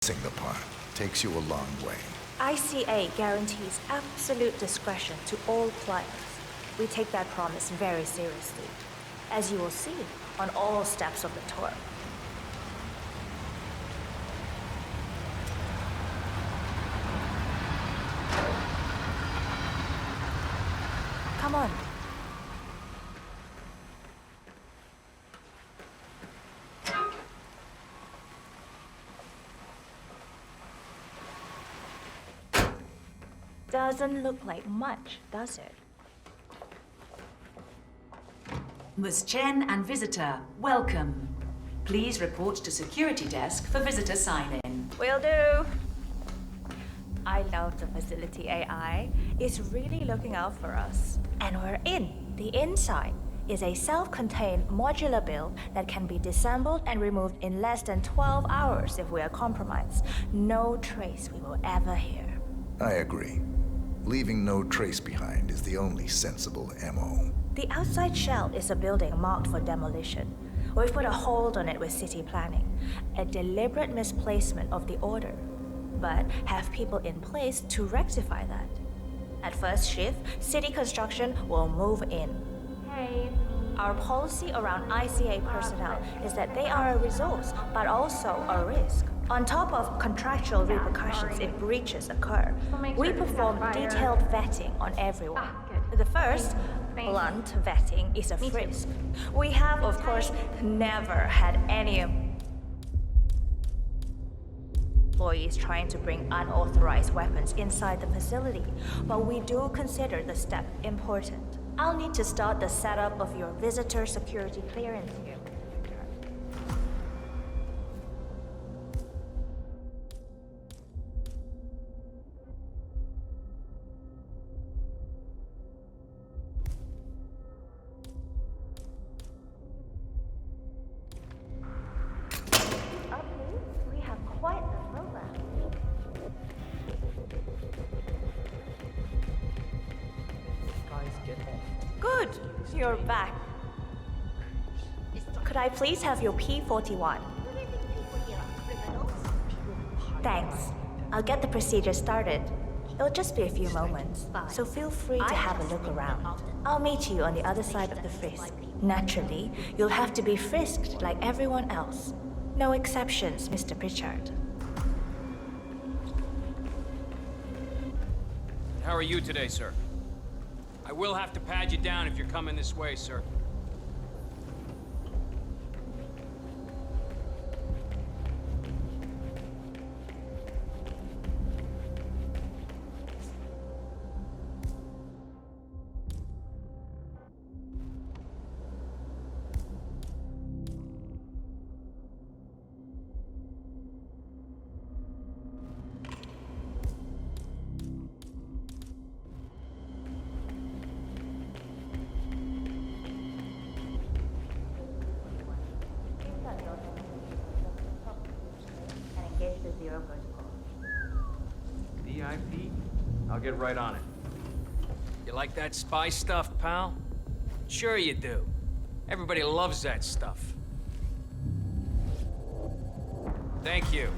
Missing the part takes you a long way. ICA guarantees absolute discretion to all clients. We take that promise very seriously, as you will see on all steps of the tour. Come on. Doesn't look like much, does it? Ms. Chen and visitor, welcome. Please report to security desk for visitor sign-in. Will do. I love the facility AI. It's really looking out for us. And we're in. The inside is a self-contained modular build that can be disassembled and removed in less than 12 hours if we are compromised. No trace we will ever hear. I agree. Leaving no trace behind is the only sensible MO. The outside shell is a building marked for demolition. We've put a hold on it with city planning. A deliberate misplacement of the order. But have people in place to rectify that. At first shift, city construction will move in. Hey. Our policy around ICA personnel is that they are a resource, but also a risk. On top of contractual repercussions if breaches occur, we perform detailed vetting on everyone. The first, blunt vetting, is a frisk. We have, of course, never had any employees trying to bring unauthorized weapons inside the facility, but we do consider the step important. I'll need to start the setup of your visitor security clearance here. We have quite the program. Guys, get off. Good, you're back. Could I please have your P41? Thanks. I'll get the procedure started. It'll just be a few moments, so feel free to have a look around. I'll meet you on the other side of the frisk. Naturally, you'll have to be frisked like everyone else. No exceptions, Mr. Pritchard. How are you today, sir? I will have to pad you down if you're coming this way, sir. Zero protocol. VIP? I'll get right on it. You like that spy stuff, pal? Sure you do. Everybody loves that stuff. Thank you.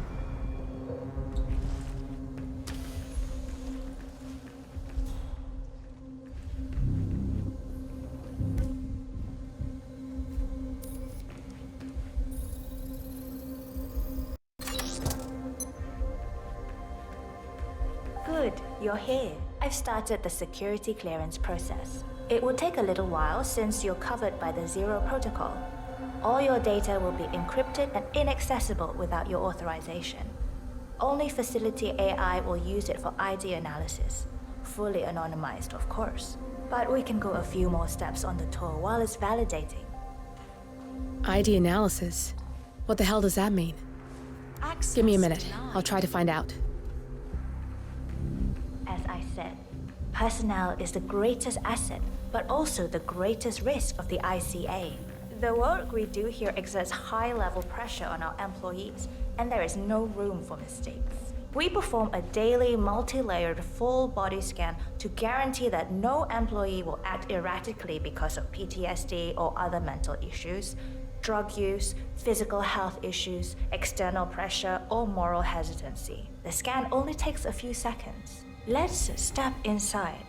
Good, you're here. I've started the security clearance process. It will take a little while since you're covered by the Zero protocol. All your data will be encrypted and inaccessible without your authorization. Only facility AI will use it for ID analysis. Fully anonymized, of course. But we can go a few more steps on the tour while it's validating. ID analysis? What the hell does that mean? Give me a minute. I'll try to find out. As I said, personnel is the greatest asset, but also the greatest risk of the ICA. The work we do here exerts high-level pressure on our employees, and there is no room for mistakes. We perform a daily, multi-layered, full-body scan to guarantee that no employee will act erratically because of PTSD or other mental issues. drug use, physical health issues, external pressure, or moral hesitancy. The scan only takes a few seconds. Let's step inside.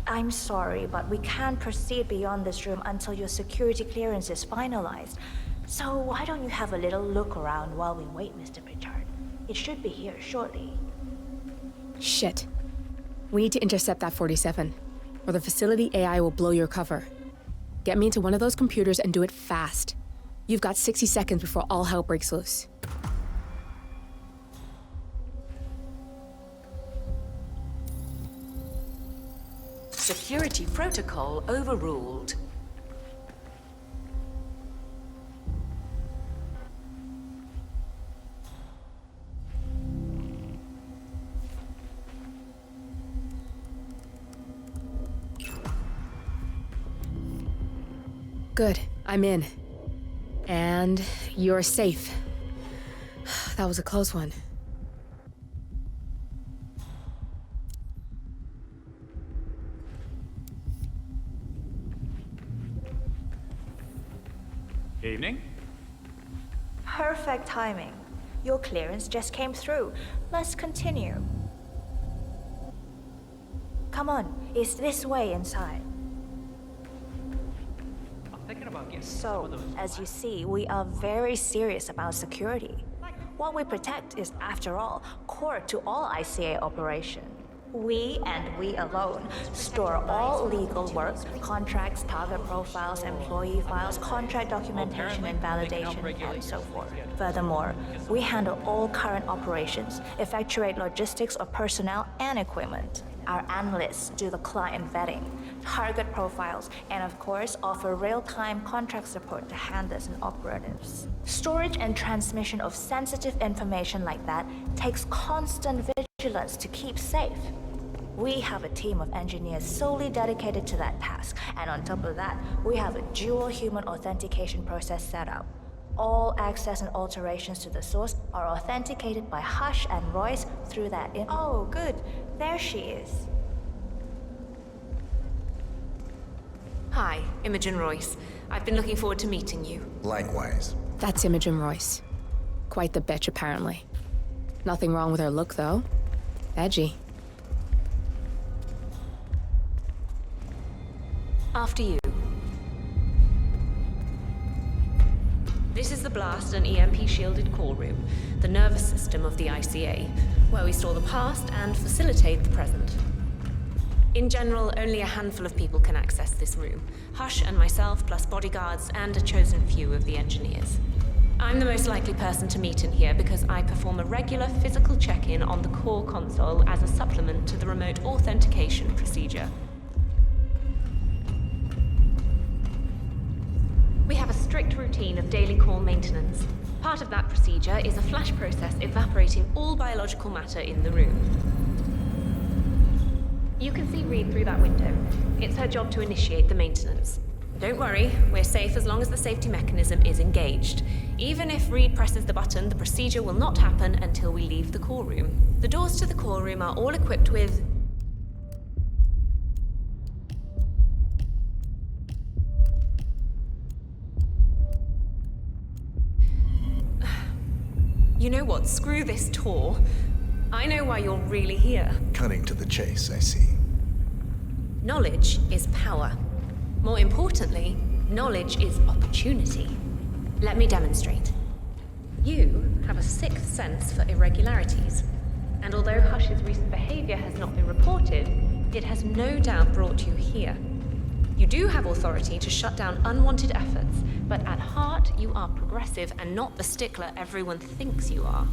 I'm sorry, but we can't proceed beyond this room until your security clearance is finalized. So why don't you have a little look around while we wait, Mr. Pritchard? It should be here shortly. Shit. We need to intercept that 47, or the facility AI will blow your cover. Get me into one of those computers and do it fast. You've got 60 seconds before all hell breaks loose. Security protocol overruled. Good, I'm in. And you're safe. That was a close one. Evening. Perfect timing. Your clearance just came through. Let's continue. Come on, it's this way inside. I'm thinking about getting some of So, those. as you see, we are very serious about security. What we protect is, after all, core to all ICA operation. We, and we alone, store all legal work, contracts, target profiles, employee files, contract documentation and validation, and so forth. Furthermore, we handle all current operations, effectuate logistics of personnel and equipment. Our analysts do the client vetting, target profiles, and of course offer real-time contract support to handlers and operatives. Storage and transmission of sensitive information like that takes constant vigilance to keep safe. We have a team of engineers solely dedicated to that task, and on top of that, we have a dual human authentication process set up. All access and alterations to the source are authenticated by Hush and Royce through that Oh, good. There she is. Hi, IMOGEN ROYCE. I've been looking forward to meeting you. Likewise. That's IMOGEN ROYCE. Quite the bitch, apparently. Nothing wrong with her look, though. Edgy. After you. This is the blast and EMP-shielded call room, the nervous system of the ICA, where we store the past and facilitate the present. In general, only a handful of people can access this room. Hush and myself, plus bodyguards and a chosen few of the engineers. I'm the most likely person to meet in here because I perform a regular physical check-in on the core console as a supplement to the remote authentication procedure. We have a strict routine of daily core maintenance. Part of that procedure is a flash process evaporating all biological matter in the room. You can see Reed through that window. It's her job to initiate the maintenance. Don't worry, we're safe as long as the safety mechanism is engaged. Even if Reed presses the button, the procedure will not happen until we leave the core room. The doors to the core room are all equipped with... You know what? Screw this tour. I know why you're really here. Cutting to the chase, I see. Knowledge is power. More importantly, knowledge is opportunity. Let me demonstrate. You have a sixth sense for irregularities. And although Hush's recent behavior has not been reported, it has no doubt brought you here. You do have authority to shut down unwanted efforts, but at heart, you are progressive and not the stickler everyone thinks you are.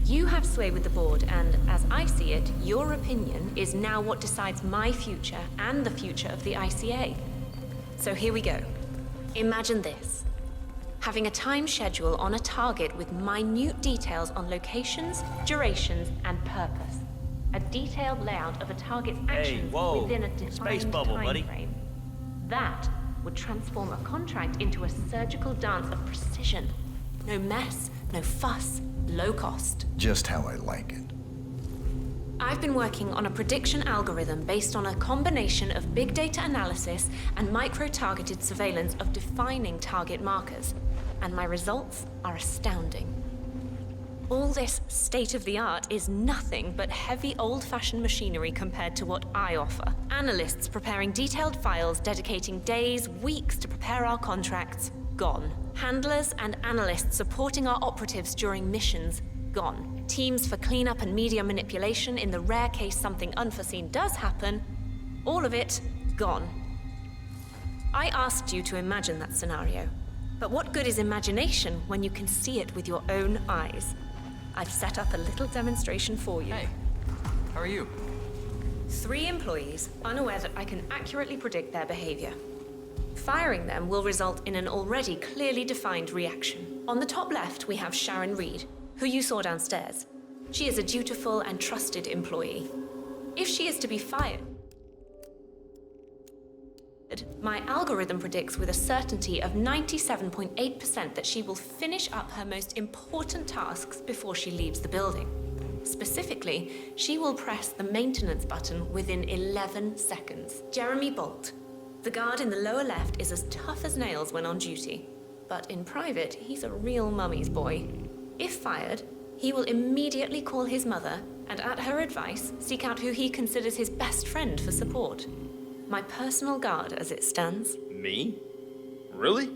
You have sway with the board, and as I see it, your opinion is now what decides my future and the future of the ICA. So here we go. Imagine this. Having a time schedule on a target with minute details on locations, durations, and purpose. A detailed layout of a target's actions within a defined time frame. That would transform a contract into a surgical dance of precision. No mess, no fuss, low cost. Just how I like it. I've been working on a prediction algorithm based on a combination of big data analysis and micro-targeted surveillance of defining target markers, and my results are astounding. All this state-of-the-art is nothing but heavy old-fashioned machinery compared to what I offer. Analysts preparing detailed files dedicating days, weeks to prepare our contracts, gone. Handlers and analysts supporting our operatives during missions, gone. Teams for cleanup and media manipulation in the rare case something unforeseen does happen, all of it gone. I asked you to imagine that scenario, but what good is imagination when you can see it with your own eyes? I've set up a little demonstration for you. Hey, how are you? 3 employees, unaware that I can accurately predict their behavior. Firing them will result in an already clearly defined reaction. On the top left, we have Sharon Reed, who you saw downstairs. She is a dutiful and trusted employee. If she is to be fired, my algorithm predicts with a certainty of 97.8% that she will finish up her most important tasks before she leaves the building. Specifically, she will press the maintenance button within 11 seconds. Jeremy Bolt, the guard in the lower left, is as tough as nails when on duty, but in private, he's a real mummy's boy. If fired, he will immediately call his mother and, at her advice, seek out who he considers his best friend for support. My personal guard, as it stands. Me? Really?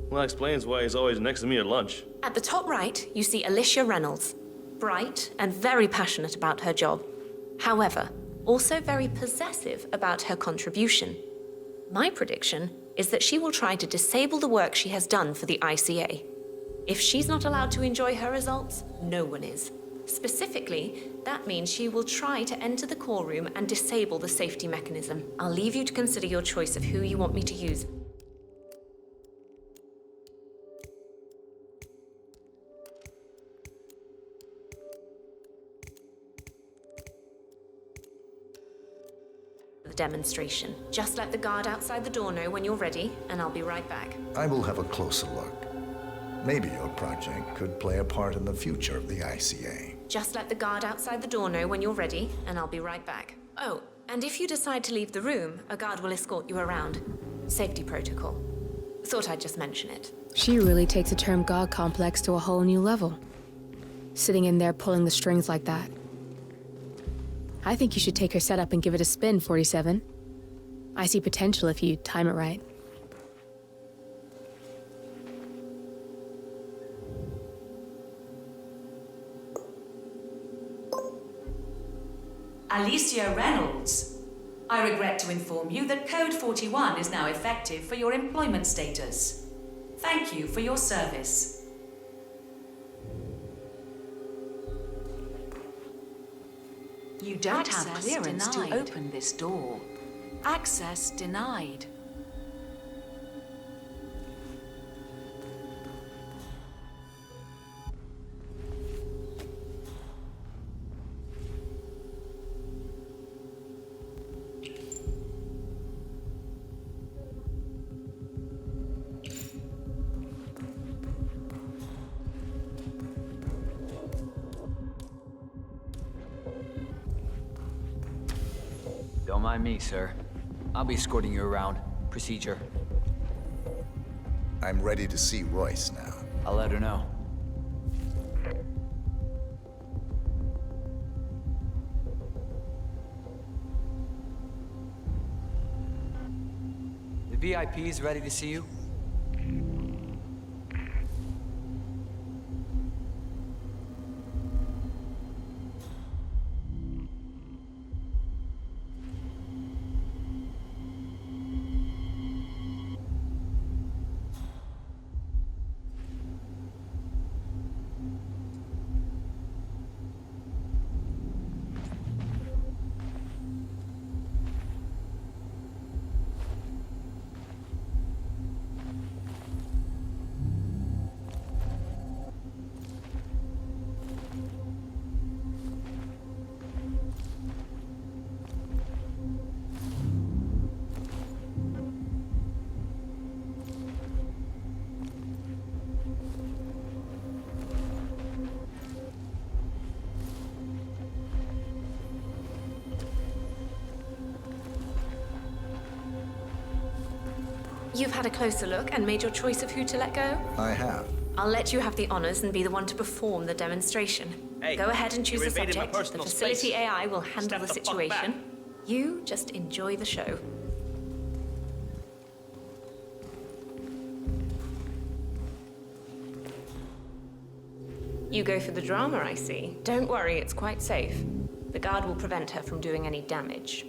Well, that explains why he's always next to me at lunch. At the top right, you see Alicia Reynolds. Bright and very passionate about her job. However, also very possessive about her contribution. My prediction is that she will try to disable the work she has done for the ICA. If she's not allowed to enjoy her results, no one is. Specifically, that means she will try to enter the core room and disable the safety mechanism. I'll leave you to consider your choice of who you want me to use. The demonstration. Just let the guard outside the door know when you're ready, and I'll be right back. I will have a closer look. Maybe your project could play a part in the future of the ICA. Just let the guard outside the door know when you're ready, and I'll be right back. Oh, and if you decide to leave the room, a guard will escort you around. Safety protocol. Thought I'd just mention it. She really takes the term God complex to a whole new level. Sitting in there pulling the strings like that. I think you should take her setup and give it a spin, 47. I see potential if you time it right. Alicia Reynolds. I regret to inform you that Code 41 is now effective for your employment status. Thank you for your service. You don't have clearance to open this door. Access denied. Don't mind me, sir. I'll be escorting you around. Procedure. I'm ready to see Royce now. I'll let her know. The VIP's ready to see you? You've had a closer look and made your choice of who to let go? I have. I'll let you have the honors and be the one to perform the demonstration. Hey, go ahead and choose you're the invading my subject. The personal facility space. AI will handle Step the the fuck back. situation. You just enjoy the show. You go for the drama, I see. Don't worry, it's quite safe. The guard will prevent her from doing any damage.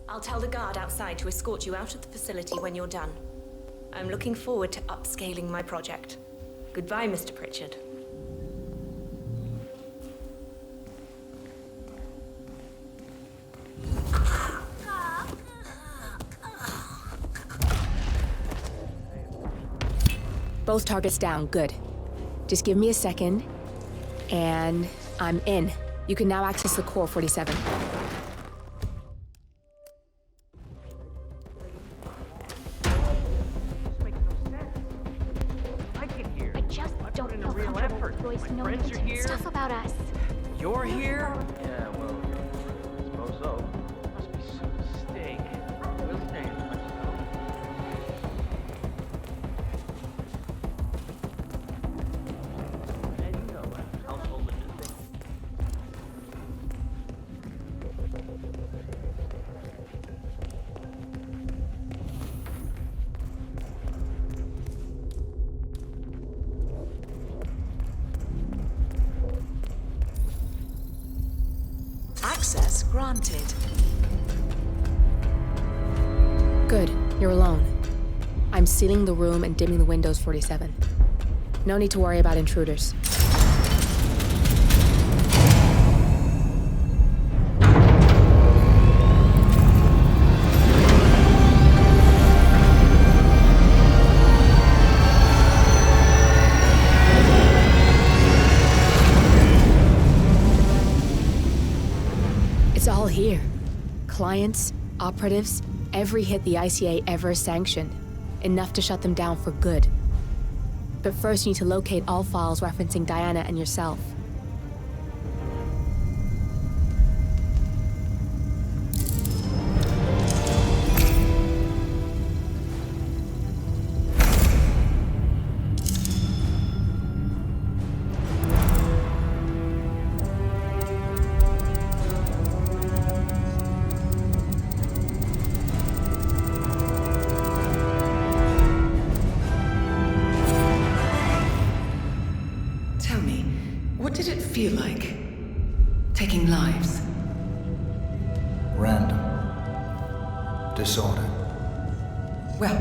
I'll tell the guard outside to escort you out of the facility when you're done. I'm looking forward to upscaling my project. Goodbye, Mr. Pritchard. Both targets down, good. Just give me a second, and I'm in. You can now access the core 47. I just don't feel comfortable with Royce knowing stuff about us. You're here? Yeah, well, I suppose so. Must be some mistake. We'll stay in touch, though. And you know, household logistics. Access granted. Good, you're alone. I'm sealing the room and dimming the windows 47. No need to worry about intruders. It's all here. Clients, operatives, every hit the ICA ever sanctioned. Enough to shut them down for good. But first you need to locate all files referencing Diana and yourself. Tell me, what did it feel like? Taking lives? Random. Disorder. Well,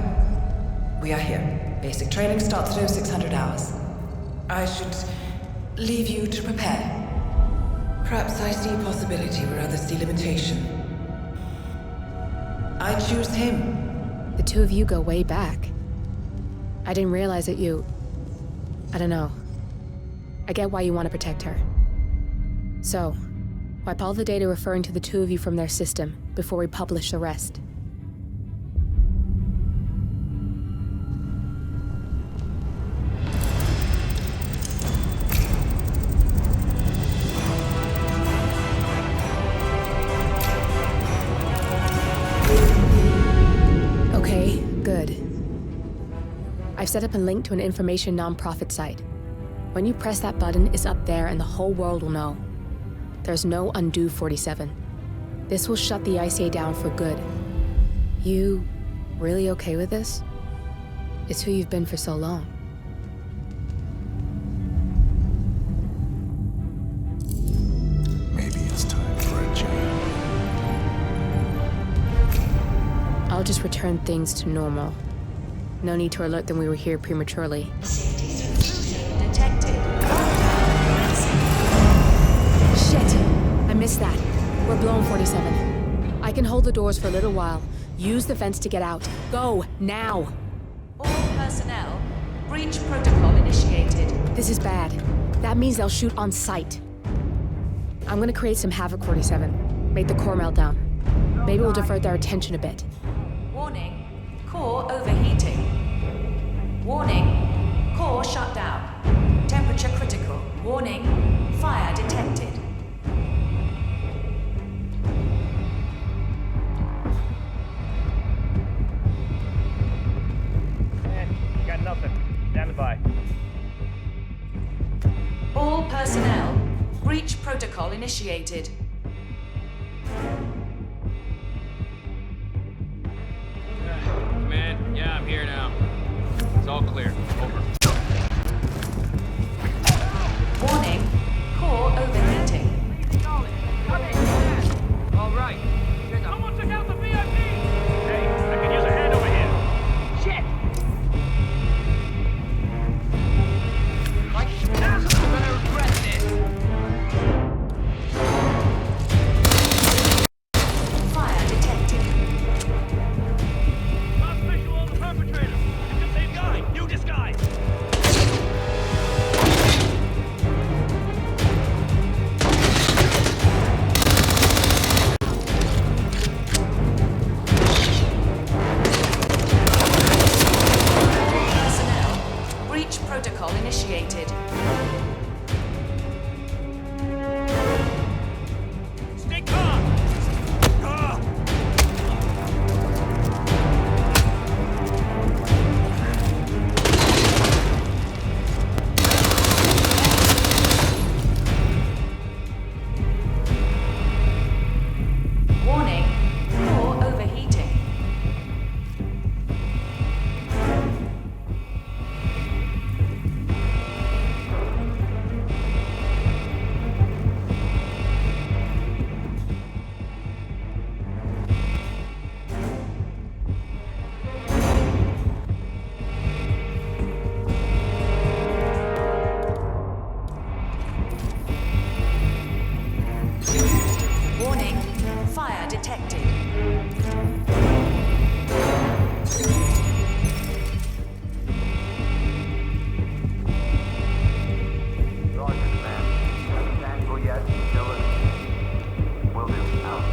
we are here. Basic training starts at 0600 hours. I should leave you to prepare. Perhaps I see possibility where others see limitation. I choose him. The two of you go way back. I didn't realize that you... I don't know. I get why you want to protect her. So, wipe all the data referring to the two of you from their system before we publish the rest. Okay, good. I've set up a link to an information nonprofit site. When you press that button, it's up there and the whole world will know. There's no undo 47. This will shut the ICA down for good. You really okay with this? It's who you've been for so long. Maybe it's time for a change. I'll just return things to normal. No need to alert them we were here prematurely. Detected. Shit! I missed that. We're blown 47. I can hold the doors for a little while. Use the vents to get out. Go, now! All personnel, breach protocol initiated. This is bad. That means they'll shoot on sight. I'm gonna create some havoc 47. Make the core melt down. Maybe we'll divert their attention a bit. Warning, core overheating. Warning, core shut down. Temperature critical. Warning. Warning, fire detected. Got nothing. Stand by. All personnel, breach protocol initiated. Command, yeah, I'm here now. It's all clear. Over. Warning, core overheating. All right. Someone took out the VIP! Hey, I can use a hand over here. Shit! Like, I'm gonna regret this. Fire detected. Last visual on the perpetrator. It's the same guy. New disguise. Personnel, breach protocol initiated. Stay calm. Warning, core overheating. Warning, fire detected. Roger, man. Tango yet? Killer. Will do. Out.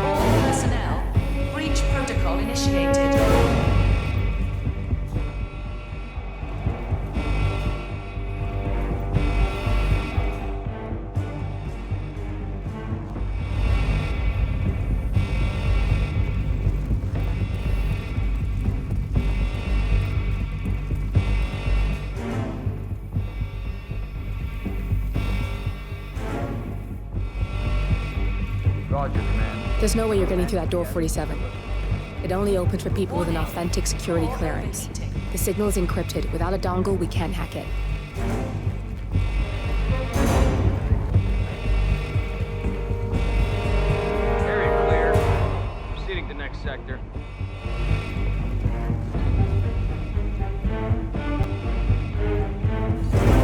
All personnel, breach protocol initiated. Roger, command. There's no way you're getting through that door 47. It only opens for people with an authentic security clearance. The signal is encrypted. Without a dongle, we can't hack it. Area clear. Proceeding to next sector.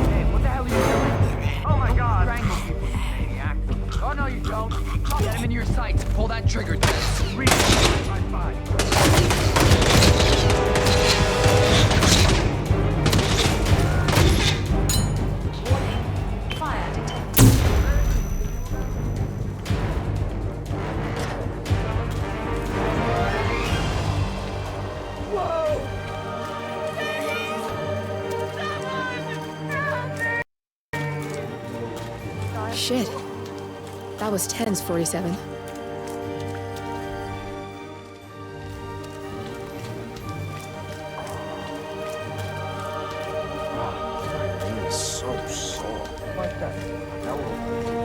Hey, what the hell are you doing? Oh my god! Strangle people, you maniac. Oh no, you don't. Get him in your sights. Pull that trigger. Read. 5-5. Warning, fire detected. Shit. That was tense, 47. So sore. Like that. Now we'll